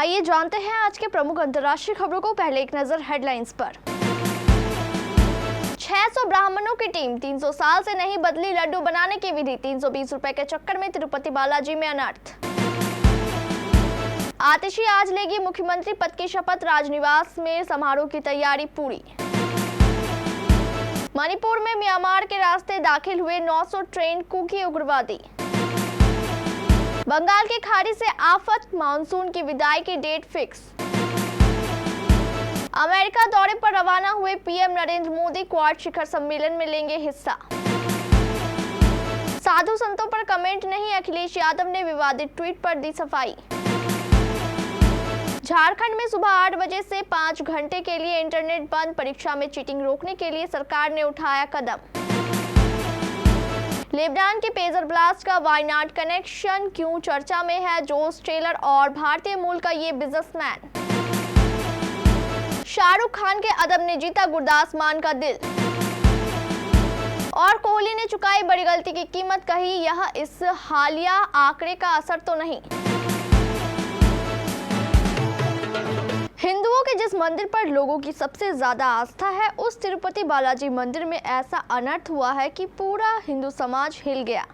आइए जानते हैं आज के प्रमुख अंतर्राष्ट्रीय खबरों को। पहले एक नजर हेडलाइंस पर। 600 ब्राह्मणों की टीम 300 साल से नहीं बदली लड्डू बनाने की विधि। 320 रुपए के चक्कर में तिरुपति बालाजी में अनर्थ। आतिशी आज लेगी मुख्यमंत्री पद की शपथ। राजनिवास में समारोह की तैयारी पूरी। मणिपुर में म्यांमार के रास्ते दाखिल हुए 900 ट्रेन कुकी उग्रवादी। बंगाल की खाड़ी से आफत, मानसून की विदाई की डेट फिक्स। अमेरिका दौरे पर रवाना हुए पीएम नरेंद्र मोदी क्वाड शिखर सम्मेलन में लेंगे हिस्सा। साधु संतों पर कमेंट नहीं, अखिलेश यादव ने विवादित ट्वीट पर दी सफाई। झारखंड में सुबह 8 बजे से 5 घंटे के लिए इंटरनेट बंद। परीक्षा में चीटिंग रोकने के लिए सरकार ने उठाया कदम। लेबनान के पेजर ब्लास्ट का वायनाड कनेक्शन क्यों चर्चा में है? जोस टेलर और भारतीय मूल का ये बिजनेसमैन। शाहरुख खान के अदब ने जीता गुरदास मान का दिल। और कोहली ने चुकाई बड़ी गलती की कीमत, कही यह इस हालिया आंकड़े का असर तो नहीं। हिंदुओं के जिस मंदिर पर लोगों की सबसे ज्यादा आस्था है, उस तिरुपति बालाजी मंदिर में ऐसा अनर्थ हुआ है कि पूरा हिंदू समाज हिल गया।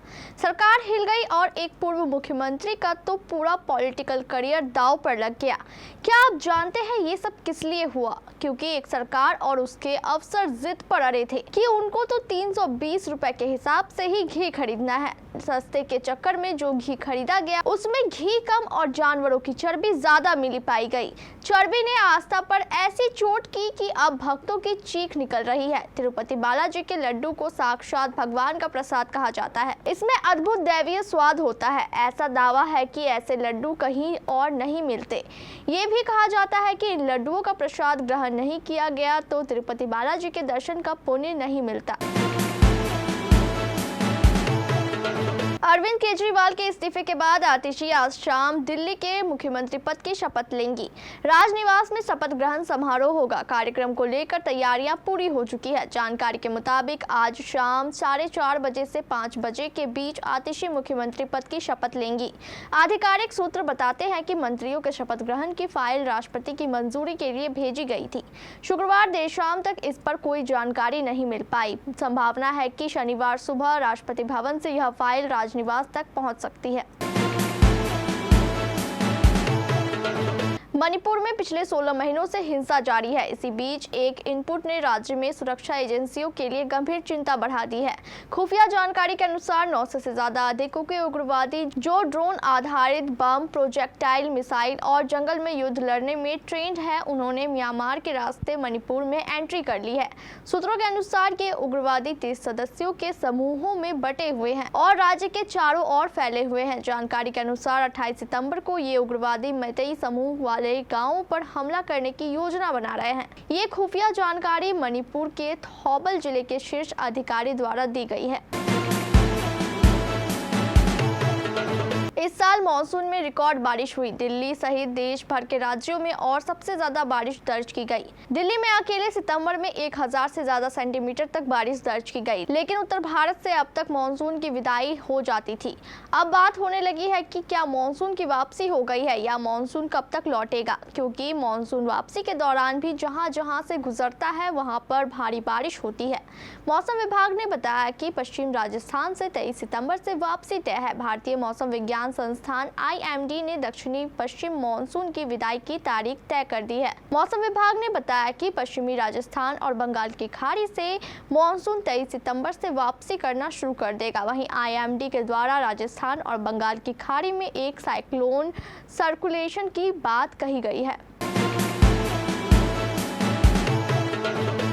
सरकार हिल गई और एक पूर्व मुख्यमंत्री का तो पूरा पॉलिटिकल करियर दांव पर लग गया। क्या आप जानते हैं ये सब किस लिए हुआ? क्योंकि एक सरकार और उसके अफसर जिद पर अड़े थे कि उनको तो 320 रुपए के हिसाब से ही घी खरीदना है। सस्ते के चक्कर में जो घी खरीदा गया उसमें घी कम और जानवरों की चर्बी ज्यादा मिली पाई गई। चर्बी ने आस्था पर ऐसी चोट की कि अब भक्तों की चीख निकल रही है। तिरुपति बालाजी के लड्डू को साक्षात भगवान का प्रसाद कहा जाता है। इसमें अद्भुत दैवीय स्वाद होता है। ऐसा दावा है कि ऐसे लड्डू कहीं और नहीं मिलते। ये भी कहा जाता है कि इन लड्डुओं का प्रसाद ग्रहण नहीं किया गया तो तिरुपति बालाजी के दर्शन का पुण्य नहीं मिलता। अरविंद केजरीवाल के इस्तीफे के बाद आतिशी आज शाम दिल्ली के मुख्यमंत्री पद की शपथ लेंगी। राजनिवास में शपथ ग्रहण समारोह होगा। कार्यक्रम को लेकर तैयारियां पूरी हो चुकी है। जानकारी के मुताबिक आज शाम 4:30 बजे से 5 बजे के बीच आतिशी मुख्यमंत्री पद की शपथ लेंगी। आधिकारिक सूत्र बताते हैं कि मंत्रियों के शपथ ग्रहण की फाइल राष्ट्रपति की मंजूरी के लिए भेजी गई थी। शुक्रवार देर शाम तक इस पर कोई जानकारी नहीं मिल पाई। संभावना है कि शनिवार सुबह राष्ट्रपति भवन से यह फाइल निवास तक पहुंच सकती है। मणिपुर में पिछले 16 महीनों से हिंसा जारी है। इसी बीच एक इनपुट ने राज्य में सुरक्षा एजेंसियों के लिए गंभीर चिंता बढ़ा दी है। खुफिया जानकारी के अनुसार 900 से ज्यादा अधिकों के उग्रवादी जो ड्रोन आधारित बम, प्रोजेक्टाइल मिसाइल और जंगल में युद्ध लड़ने में ट्रेंड है, उन्होंने म्यांमार के रास्ते मणिपुर में एंट्री कर ली है। सूत्रों के अनुसार ये उग्रवादी 30 सदस्यों के समूहों में बटे हुए हैं और राज्य के चारों ओर फैले हुए हैं। जानकारी के अनुसार 28 सितंबर को ये उग्रवादी मैतेई समूह वाले गांवों पर हमला करने की योजना बना रहे हैं। ये खुफिया जानकारी मणिपुर के थौबल जिले के शीर्ष अधिकारी द्वारा दी गई है। इस साल मानसून में रिकॉर्ड बारिश हुई। दिल्ली सहित देश भर के राज्यों में और सबसे ज्यादा बारिश दर्ज की गई। दिल्ली में अकेले सितंबर में 1000 से ज्यादा सेंटीमीटर तक बारिश दर्ज की गई। लेकिन उत्तर भारत से अब तक मानसून की विदाई हो जाती थी। अब बात होने लगी है कि क्या मानसून की वापसी हो गई है या मानसून कब तक लौटेगा, क्योंकि मानसून वापसी के दौरान भी जहां जहां से गुजरता है वहां पर भारी बारिश होती है। मौसम विभाग ने बताया कि पश्चिम राजस्थान से 23 सितंबर से वापसी तय है। भारतीय मौसम विज्ञान संस्थान IMD ने दक्षिणी पश्चिम मानसून की विदाई की तारीख तय कर दी है। मौसम विभाग ने बताया कि पश्चिमी राजस्थान और बंगाल की खाड़ी से मानसून 23 सितंबर से वापसी करना शुरू कर देगा। वहीं IMD के द्वारा राजस्थान और बंगाल की खाड़ी में एक साइक्लोन सर्कुलेशन की बात कही गई है।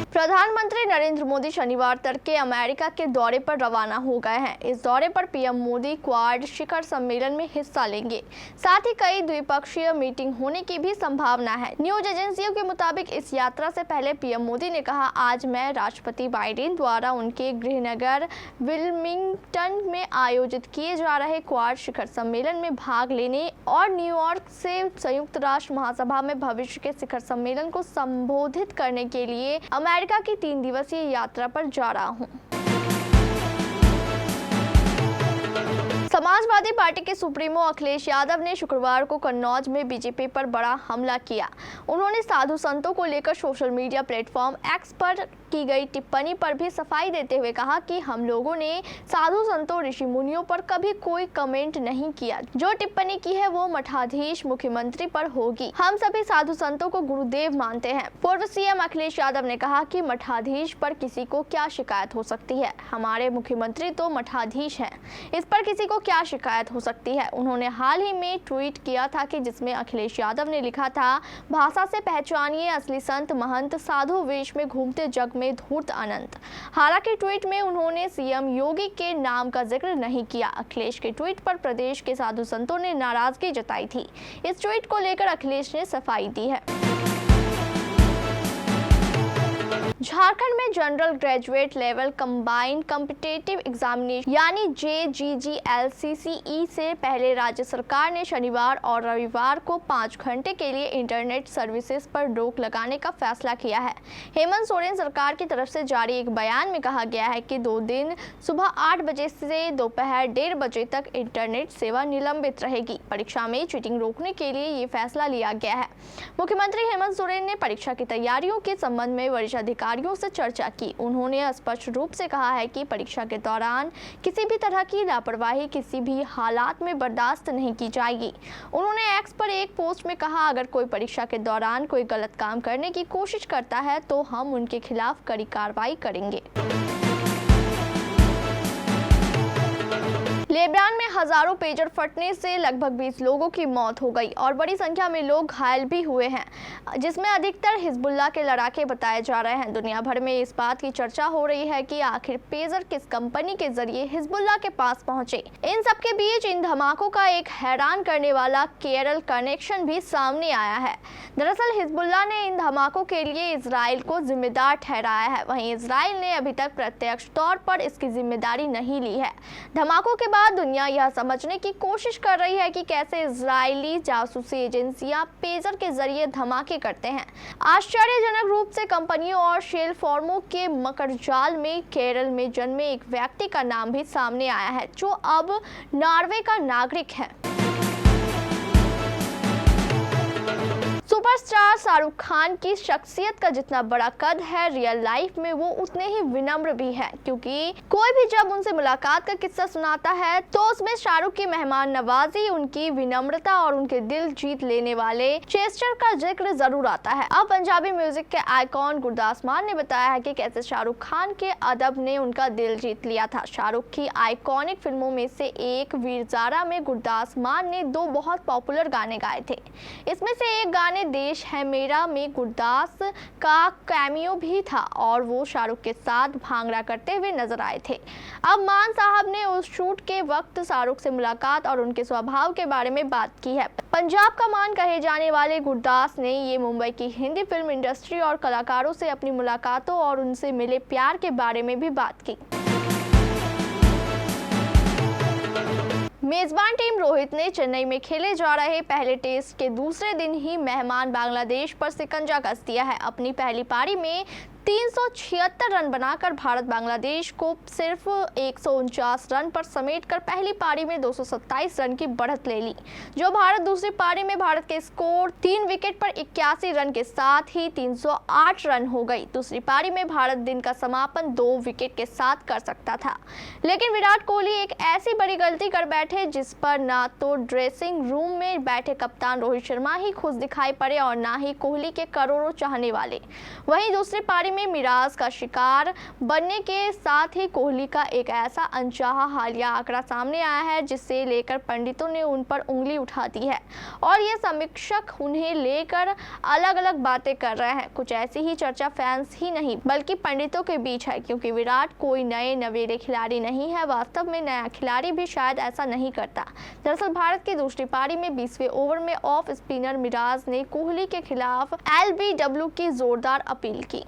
प्रधानमंत्री नरेंद्र मोदी शनिवार तड़के अमेरिका के दौरे पर रवाना हो गए हैं। इस दौरे पर पीएम मोदी क्वाड शिखर सम्मेलन में हिस्सा लेंगे। साथ ही कई द्विपक्षीय मीटिंग होने की भी संभावना है। न्यूज एजेंसियों के मुताबिक इस यात्रा से पहले पीएम मोदी ने कहा, आज मैं राष्ट्रपति बाइडेन द्वारा उनके गृहनगर विल्मिंगटन में आयोजित किए जा रहे क्वाड शिखर सम्मेलन में भाग लेने और न्यूयॉर्क से संयुक्त राष्ट्र महासभा में भविष्य के शिखर सम्मेलन को संबोधित करने के लिए अमेरिका की 3 दिवसीय यात्रा पर जा रहा हूं। समाजवादी पार्टी के सुप्रीमो अखिलेश यादव ने शुक्रवार को कन्नौज में बीजेपी पर बड़ा हमला किया। उन्होंने साधु संतों को लेकर सोशल मीडिया प्लेटफॉर्म एक्स पर की गई टिप्पणी पर भी सफाई देते हुए कहा कि हम लोगों ने साधु संतों ऋषि मुनियों पर कभी कोई कमेंट नहीं किया। जो टिप्पणी की है वो मठाधीश मुख्यमंत्री पर होगी। हम सभी साधु संतों को गुरुदेव मानते हैं। पूर्व सीएम अखिलेश यादव ने कहा कि मठाधीश पर किसी को क्या शिकायत हो सकती है, हमारे मुख्यमंत्री तो मठाधीश हैं, इस पर किसी को क्या शिकायत हो सकती है। उन्होंने हाल ही में ट्वीट किया था कि जिसमें अखिलेश यादव ने लिखा था, भाषा से पहचानिए असली संत महंत, साधु वेश में घूमते जग में धूर्त अनंत। हालांकि ट्वीट में उन्होंने सीएम योगी के नाम का जिक्र नहीं किया। अखिलेश के ट्वीट पर प्रदेश के साधु संतों ने नाराजगी जताई थी। इस ट्वीट को लेकर अखिलेश ने सफाई दी है। झारखंड में general graduate level combined competitive examination यानी JGGLCCE से पहले राज्य सरकार ने शनिवार और रविवार को 5 घंटे के लिए इंटरनेट सर्विसेज पर रोक लगाने का फैसला किया है। हेमंत सोरेन सरकार की तरफ से जारी एक बयान में कहा गया है कि 2 दिन सुबह 8 बजे से दोपहर 1:30 बजे तक इंटरनेट सेवा निलंबित रहेगी। परीक्षा में चीटिंग रोकने के लिए ये फैसला लिया गया है। मुख्यमंत्री हेमंत सोरेन ने परीक्षा की तैयारियों के संबंध में वरिष्ठ अधिकारियों से चर्चा की। उन्होंने स्पष्ट रूप से कहा है कि परीक्षा के दौरान किसी भी तरह की लापरवाही किसी भी हालात में बर्दाश्त नहीं की जाएगी। उन्होंने एक्स पर एक पोस्ट में कहा, अगर कोई परीक्षा के दौरान कोई गलत काम करने की कोशिश करता है तो हम उनके खिलाफ कड़ी कार्रवाई करेंगे। लेबनान में हजारों पेजर फटने से लगभग 20 लोगों की मौत हो गई और बड़ी संख्या में लोग घायल भी हुए हैं, जिसमें अधिकतर हिजबुल्लाह के लड़ाके बताए जा रहे हैं। दुनिया भर में इस बात की चर्चा हो रही है कि आखिर पेजर किस कंपनी के जरिए हिजबुल्लाह के पास पहुंचे। इन सब के बीच इन धमाकों का एक हैरान करने वाला केरल कनेक्शन भी सामने आया है। दरअसल हिजबुल्लाह ने इन धमाकों के लिए इजराइल को जिम्मेदार ठहराया है। वहीं इजराइल ने अभी तक प्रत्यक्ष तौर पर इसकी जिम्मेदारी नहीं ली है। धमाकों के बाद दुनिया यह समझने की कोशिश कर रही है कि कैसे इजरायली जासूसी एजेंसियां पेजर के जरिए धमाके करते हैं। आश्चर्यजनक रूप से कंपनियों और शेल फॉर्मों के मकड़जाल में केरल में जन्मे एक व्यक्ति का नाम भी सामने आया है, जो अब नॉर्वे का नागरिक है। सुपरस्टार शाहरुख खान की शख्सियत का जितना बड़ा कद है, रियल लाइफ में वो उतने ही विनम्र भी है, क्योंकि कोई भी जब उनसे मुलाकात का किस्सा सुनाता है तो उसमें शाहरुख की मेहमान नवाजी, उनकी विनम्रता और उनके दिल जीत लेने वाले चेस्टर का जिक्र जरूर आता है। अब पंजाबी म्यूजिक के आइकॉन गुरदास मान ने बताया है कि कैसे शाहरुख खान के अदब ने उनका दिल जीत लिया था। शाहरुख की आइकॉनिक फिल्मों में से एक वीर ज़ारा में गुरदास मान ने 2 बहुत पॉपुलर गाने गाए थे। इसमें से एक गाने देश है मेरा में गुरदास का कैमियो भी था और वो शाहरुख के साथ भांगड़ा करते हुए नजर आए थे। अब मान साहब ने उस शूट के वक्त शाहरुख से मुलाकात और उनके स्वभाव के बारे में बात की है। पंजाब का मान कहे जाने वाले गुरदास ने ये मुंबई की हिंदी फिल्म इंडस्ट्री और कलाकारों से अपनी मुलाकातों और उनसे मिले प्यार के बारे में भी बात की। मेजबान टीम रोहित ने चेन्नई में खेले जा रहे पहले टेस्ट के दूसरे दिन ही मेहमान बांग्लादेश पर शिकंजा कस दिया है। अपनी पहली पारी में 376 रन बनाकर भारत बांग्लादेश को सिर्फ 149 रन पर समेटकर पहली पारी में 227 रन की बढ़त ले ली, जो भारत दूसरी पारी में भारत के स्कोर 3 विकेट पर 81 रन के साथ ही 308 रन हो गई। दूसरी पारी में भारत दिन का समापन 2 विकेट के साथ कर सकता था, लेकिन विराट कोहली एक ऐसी बड़ी गलती कर बैठे जिस पर ना तो ड्रेसिंग रूम में बैठे कप्तान रोहित शर्मा ही खुश दिखाई पड़े और ना ही कोहली के करोड़ों चाहने वाले। वहीं दूसरी पारी में मिराज का शिकार बनने के साथ ही कोहली का एक ऐसा अनचाहा हालिया आंकड़ा सामने आया है जिसे लेकर पंडितों ने उन पर उंगली उठा दी है और ये समीक्षक उन्हें लेकर अलग अलग बातें कर रहे हैं। कुछ ऐसी ही चर्चा फैंस ही नहीं बल्कि पंडितों के बीच है, क्योंकि विराट कोई नए नवेले खिलाड़ी नहीं है। वास्तव में नया खिलाड़ी भी शायद ऐसा नहीं करता। दरअसल भारत की दूसरी पारी में 20वें ओवर में ऑफ स्पिनर मिराज ने कोहली के खिलाफ LBW की जोरदार अपील की।